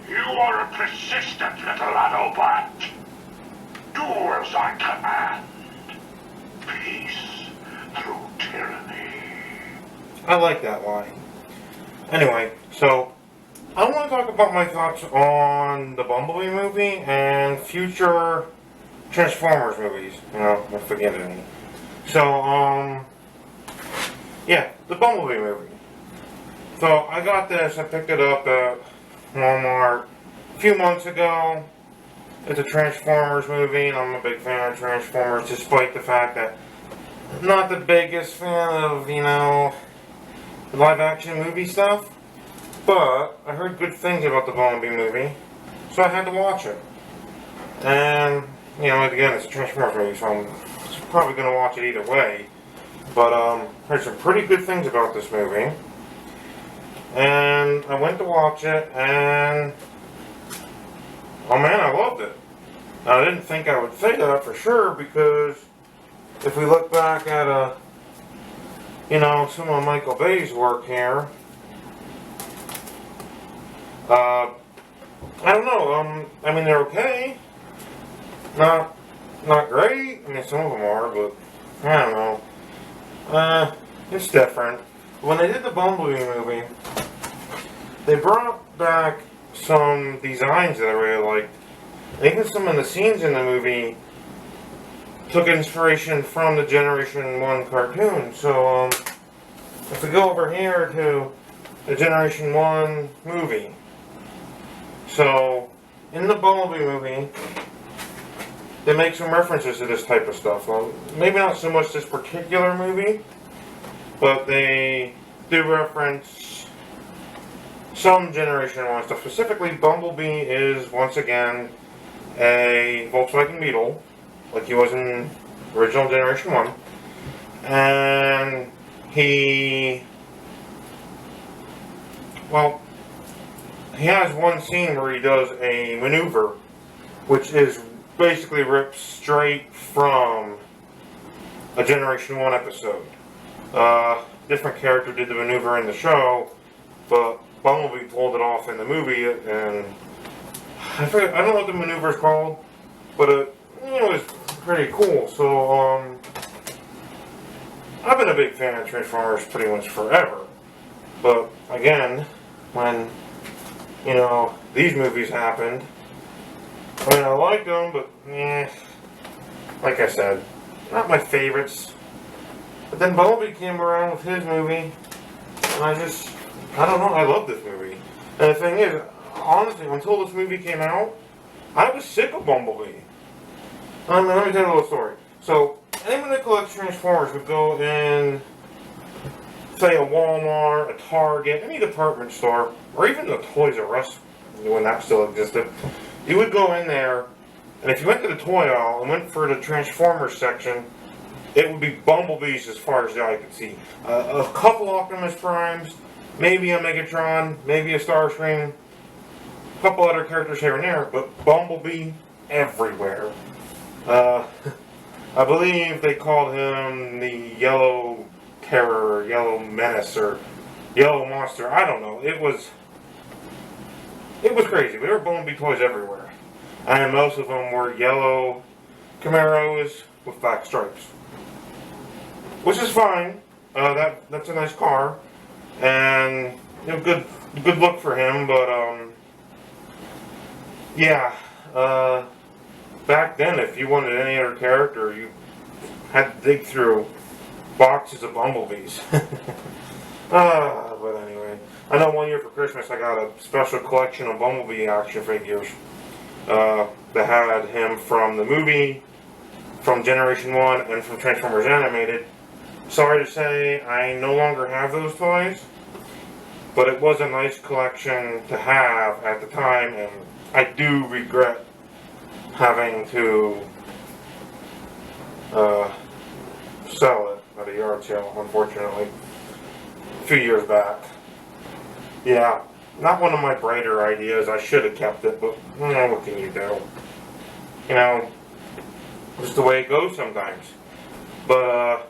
You are a persistent little Autobot. Do as I command. Peace through tyranny. I like that line. Anyway, so I want to talk about my thoughts on the Bumblebee movie and future Transformers movies. I'm forgetting any. So, yeah, the Bumblebee movie. So I got this, I picked it up at Walmart a few months ago. It's a Transformers movie, and I'm a big fan of Transformers, despite the fact that I'm not the biggest fan of, live action movie stuff. But I heard good things about the Bumblebee movie, so I had to watch it. And, again, it's a Transformers movie, so I'm probably going to watch it either way. But, I heard some pretty good things about this movie. And I went to watch it, and oh man, I loved it. Now, I didn't think I would say that for sure, because if we look back at some of Michael Bay's work here, I don't know. They're okay. Not great. Some of them are, but I don't know. It's different. When they did the Bumblebee movie, they brought back some designs that I really liked. And even some of the scenes in the movie took inspiration from the Generation 1 cartoon. So, if we go over here to the Generation 1 movie. So, in the Bumblebee movie, they make some references to this type of stuff. Well, maybe not so much this particular movie, but they do reference some Generation 1 stuff. Specifically, Bumblebee is, once again, a Volkswagen Beetle, like he was in original Generation 1. And he has one scene where he does a maneuver, which is basically ripped straight from a Generation 1 episode. Different character did the maneuver in the show, but Bumblebee pulled it off in the movie, and I don't know what the maneuver is called, but it was pretty cool. So, I've been a big fan of Transformers pretty much forever, but again, when these movies happened, I liked them, but like I said, not my favorites. But then Bumblebee came around with his movie, and I don't know, I love this movie. And the thing is, honestly, until this movie came out, I was sick of Bumblebee. Let me tell you a little story. So, anyone that collects Transformers would go in, say, a Walmart, a Target, any department store, or even the Toys R Us, when that still existed. You would go in there, and if you went to the toy aisle and went for the Transformers section, it would be Bumblebees as far as the eye could see. A couple Optimus Primes, maybe a Megatron, maybe a Starscream, a couple other characters here and there, but Bumblebee everywhere. I believe they called him the Yellow Terror, Yellow Menace, or Yellow Monster. I don't know. It was crazy. There were Bumblebee toys everywhere. And most of them were yellow Camaros with black stripes. Which is fine. That's a nice car. And, good look for him, but, yeah. Back then, if you wanted any other character, you had to dig through boxes of Bumblebees. But anyway. I know one year for Christmas I got a special collection of Bumblebee action figures that had him from the movie, from Generation 1, and from Transformers Animated. Sorry to say, I no longer have those toys, but it was a nice collection to have at the time, and I do regret having to sell it at a yard sale, unfortunately, a few years back. Yeah, not one of my brighter ideas. I should have kept it, but what can you do? Just the way it goes sometimes. But,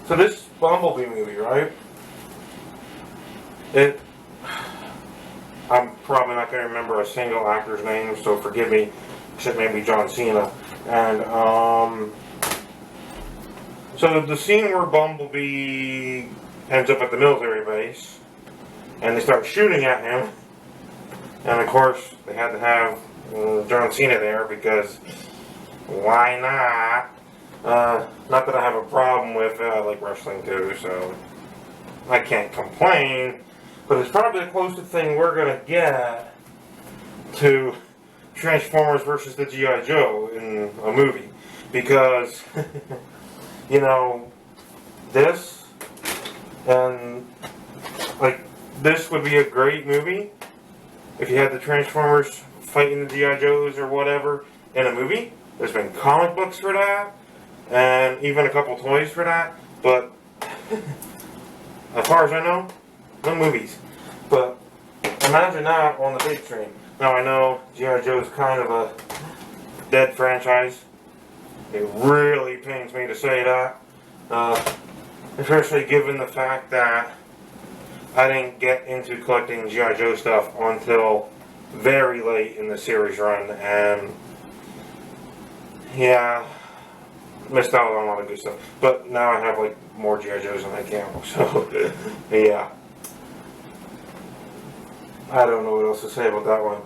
so this Bumblebee movie, right? I'm probably not going to remember a single actor's name, so forgive me, except maybe John Cena. And, so the scene where Bumblebee ends up at the military base, and they start shooting at him, and of course, they had to have John Cena there, because why not? Not that I have a problem with it, I like wrestling too, so I can't complain, but it's probably the closest thing we're going to get to Transformers versus the G.I. Joe in a movie, because, you know, this, and, like, this would be a great movie if you had the Transformers fighting the G.I. Joes or whatever in a movie. There's been comic books for that, and even a couple toys for that, but as far as I know, no movies. But imagine that on the big screen. Now I know G.I. Joe is kind of a dead franchise. It really pains me to say that, especially given the fact that I didn't get into collecting G.I. Joe stuff until very late in the series run, and yeah, missed out on a lot of good stuff. But now I have like more G.I. Joes than I can, so yeah. I don't know what else to say about that one.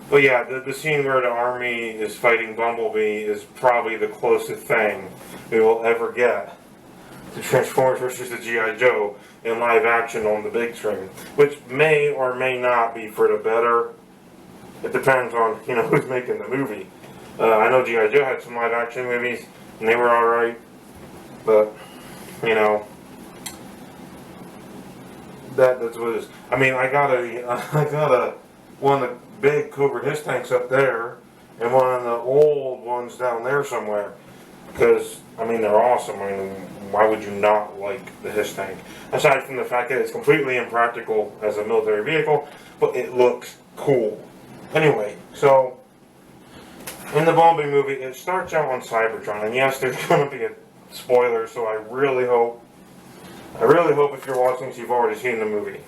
But yeah, the scene where the army is fighting Bumblebee is probably the closest thing we will ever get to Transformers versus the G.I. Joe in live action on the big screen, which may or may not be for the better. It depends on, you know, who's making the movie. I know G.I. Joe had some live action movies, and they were alright, but, you know, that's what it is. I mean, I got one of the big Cobra Hiss tanks up there, and one of the old ones down there somewhere, because, I mean, they're awesome. I mean, why would you not like the Hiss tank? Aside from the fact that it's completely impractical as a military vehicle, but it looks cool. Anyway, so in the Bumblebee movie, it starts out on Cybertron, and yes, there's going to be a spoiler, so I really hope if you're watching this, you've already seen the movie.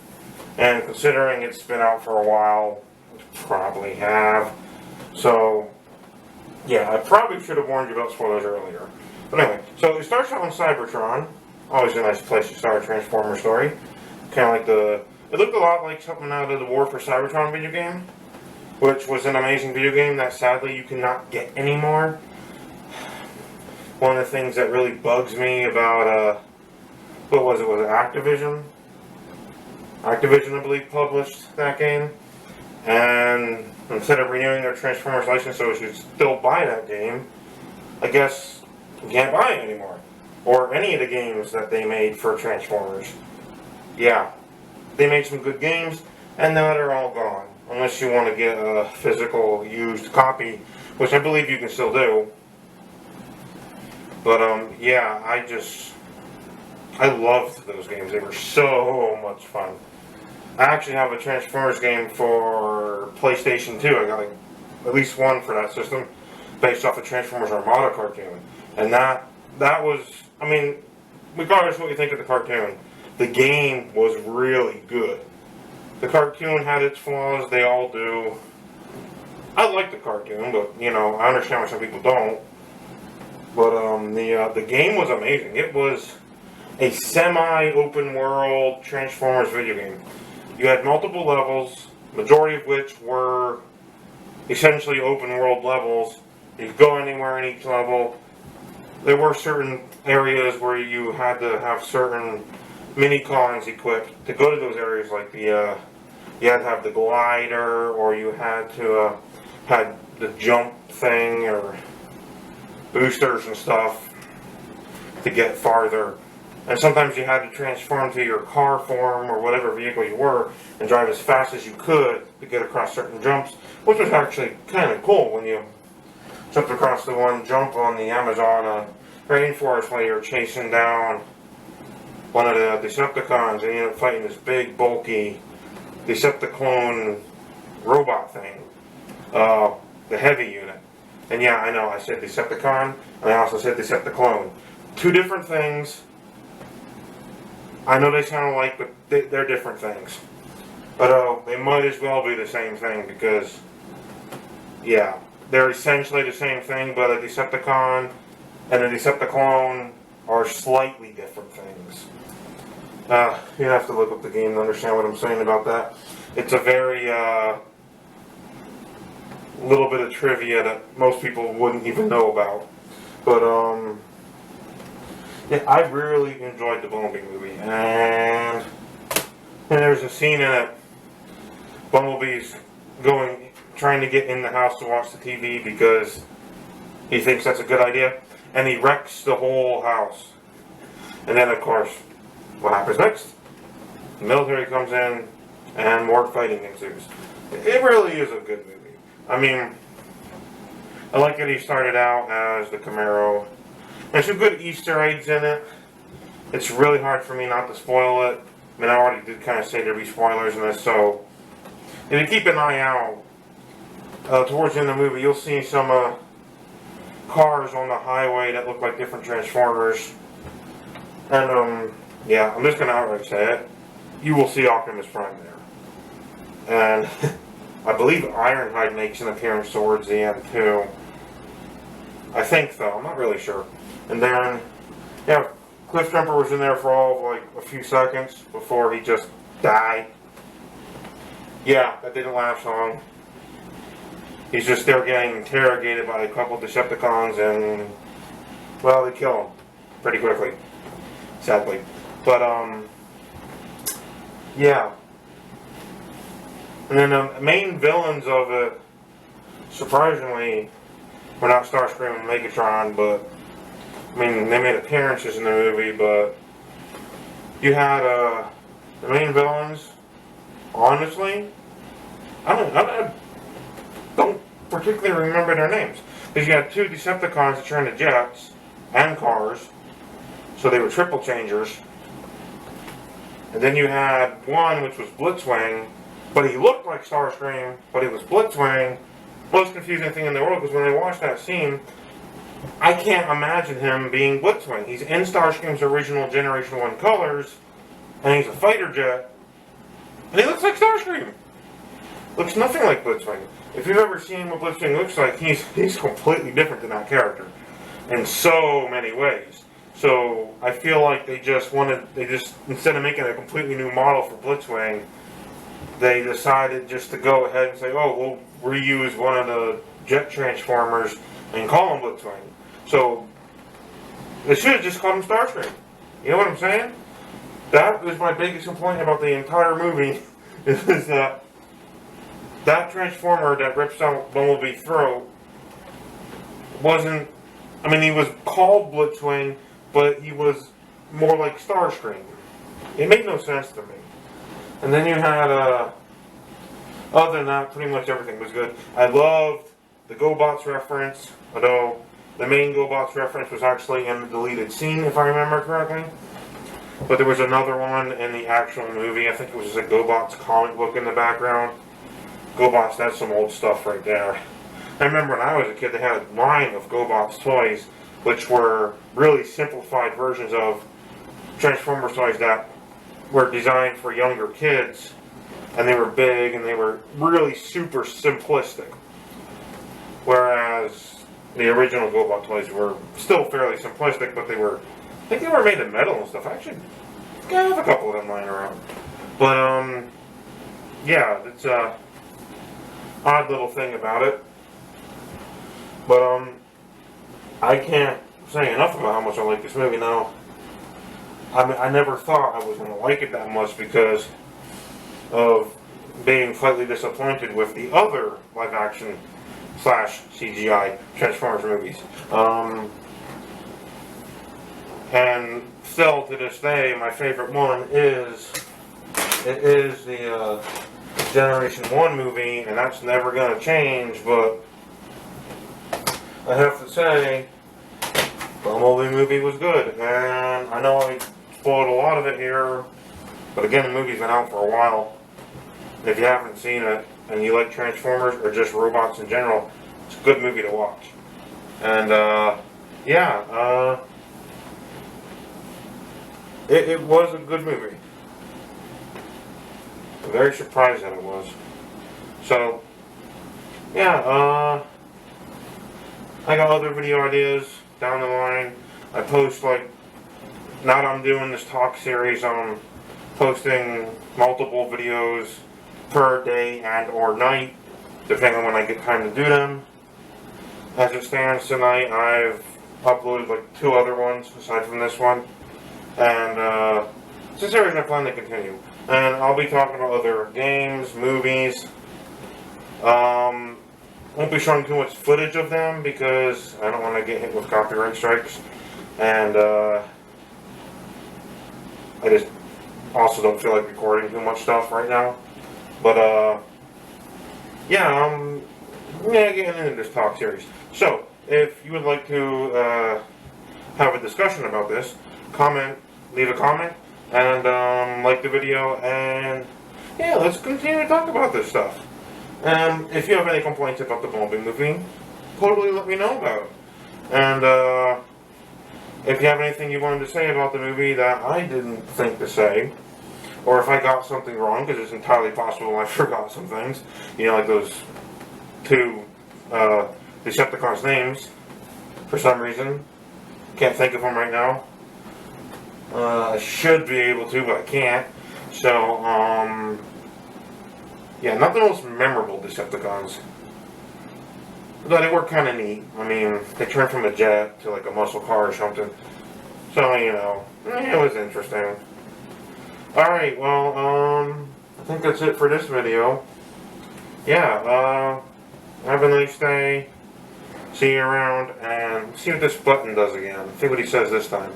And considering it's been out for a while, you probably have. So, yeah, I probably should have warned you about spoilers earlier. But anyway, so it starts out on Cybertron. Always a nice place to start a Transformer story. Kind of like it looked a lot like something out of the War for Cybertron video game, which was an amazing video game that sadly you cannot get anymore. One of the things that really bugs me about, what was it Activision? Activision, I believe, published that game. And instead of renewing their Transformers license so you should still buy that game, I guess you can't buy it anymore. Or any of the games that they made for Transformers. Yeah, they made some good games, and now they're all gone. Unless you want to get a physical used copy, which I believe you can still do. But, yeah, I loved those games. They were so much fun. I actually have a Transformers game for PlayStation 2. I got like, at least one for that system, based off the Transformers Armada cartoon. And that was, I mean, regardless of what you think of the cartoon, the game was really good. The cartoon had its flaws, they all do. I like the cartoon, but, you know, I understand why some people don't. But, the game was amazing. It was a semi-open world Transformers video game. You had multiple levels, majority of which were essentially open world levels. You could go anywhere in each level. There were certain areas where you had to have certain mini-cons equipped to go to those areas, like you had to have the glider, or you had to had the jump thing, or boosters and stuff to get farther. And sometimes you had to transform to your car form or whatever vehicle you were and drive as fast as you could to get across certain jumps, which was actually kind of cool when you jumped across the one jump on the Amazon rainforest while you were chasing down one of the Decepticons, and you ended up fighting this big, bulky Decepticlone robot thing, the heavy unit. And yeah, I know, I said Decepticon, and I also said Decepticlone. Two different things. I know they sound alike, but they're different things. But they might as well be the same thing because, yeah, they're essentially the same thing, but a Decepticon and a Decepticlone are slightly different things. You have to look up the game to understand what I'm saying about that. It's a very, little bit of trivia that most people wouldn't even know about. But, yeah, I really enjoyed the Bumblebee movie, and there's a scene in it. Bumblebee's trying to get in the house to watch the TV because he thinks that's a good idea, and he wrecks the whole house. And then, of course, what happens next? The military comes in, and more fighting ensues. It really is a good movie. I mean, I like that he started out as the Camaro. There's some good Easter eggs in it. It's really hard for me not to spoil it. I mean, I already did kind of say there'd be spoilers in this, so if you keep an eye out, towards the end of the movie, you'll see some cars on the highway that look like different Transformers. And, yeah, I'm just going to outright say it. You will see Optimus Prime there. And I believe Ironhide makes an appearance towards the end, too. I think, though. I'm not really sure. And then, yeah, Cliff Jumper was in there for all of, like, a few seconds before he just died. Yeah, that didn't last long. He's just there getting interrogated by a couple Decepticons and, well, they kill him pretty quickly, sadly. But, yeah. And then the main villains of it, surprisingly, were not Starscream and Megatron, but, I mean, they made appearances in the movie, but you had, the main villains, honestly, I don't particularly remember their names. Because you had two Decepticons that turned into jets and cars, so they were triple changers. And then you had one which was Blitzwing, but he looked like Starscream, but he was Blitzwing. Most confusing thing in the world, because when I watched that scene, I can't imagine him being Blitzwing. He's in Starscream's original Generation 1 colors, and he's a fighter jet, and he looks like Starscream. Looks nothing like Blitzwing. If you've ever seen what Blitzwing looks like, he's completely different than that character in so many ways. So I feel like they just instead of making a completely new model for Blitzwing, they decided just to go ahead and say, oh, we'll reuse one of the jet transformers and call him Blitzwing. So they should have just called him Starscream. You know what I'm saying? That was my biggest complaint about the entire movie, is that Transformer that rips out Bumblebee's throat wasn't, I mean, he was called Blitzwing, but he was more like Starscream. It made no sense to me. And then you had, other than that, pretty much everything was good. I loved the GoBots reference, although the main GoBots reference was actually in the deleted scene, if I remember correctly. But there was another one in the actual movie. I think it was just a GoBots comic book in the background. GoBots, that's some old stuff right there. I remember when I was a kid, they had a line of GoBots toys, which were really simplified versions of Transformers toys that were designed for younger kids. And they were big, and they were really super simplistic. Whereas the original GoBot toys were still fairly simplistic, but I think they were made of metal and stuff. Actually, I have a couple of them lying around. But, yeah, it's a odd little thing about it. But, I can't say enough about how much I like this movie now. I mean, I never thought I was going to like it that much because of being slightly disappointed with the other live-action / CGI Transformers movies. And still to this day, my favorite one is the Generation 1 movie, and that's never going to change, but I have to say, Bumblebee movie was good, and I know I spoiled a lot of it here, but again, the movie's been out for a while. If you haven't seen it, and you like Transformers, or just robots in general, it's a good movie to watch. And, yeah, it was a good movie. very surprised that it was. So, yeah, I got other video ideas down the line. I post, like, now that I'm doing this talk series, I'm posting multiple videos per day and or night, depending on when I get time to do them. As it stands tonight, I've uploaded like 2 other ones aside from this one, and it's a series I plan to continue. And I'll be talking about other games, movies. Won't be showing too much footage of them because I don't want to get hit with copyright strikes, and I just also don't feel like recording too much stuff right now. But yeah, getting into this talk series. So, if you would like to have a discussion about this, leave a comment, and like the video, and yeah, let's continue to talk about this stuff. If you have any complaints about the Bumblebee movie, totally let me know about it. And if you have anything you wanted to say about the movie that I didn't think to say, or if I got something wrong, because it's entirely possible I forgot some things, you know, like those 2 Decepticons' names, for some reason. Can't think of them right now. I should be able to, but I can't. So, yeah, not the most memorable Decepticons. But they were kind of neat. I mean, they turned from a jet to like a muscle car or something. So, you know, it was interesting. Alright, well, I think that's it for this video. Yeah, have a nice day. See you around, and see what this button does again. See what he says this time.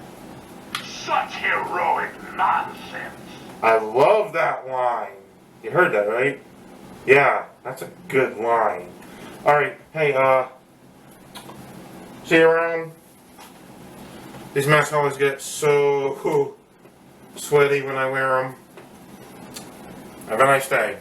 Such heroic nonsense. I love that line. You heard that, right? Yeah, that's a good line. Alright, hey, see you around. These masks always get so sweaty when I wear them. Have a nice day.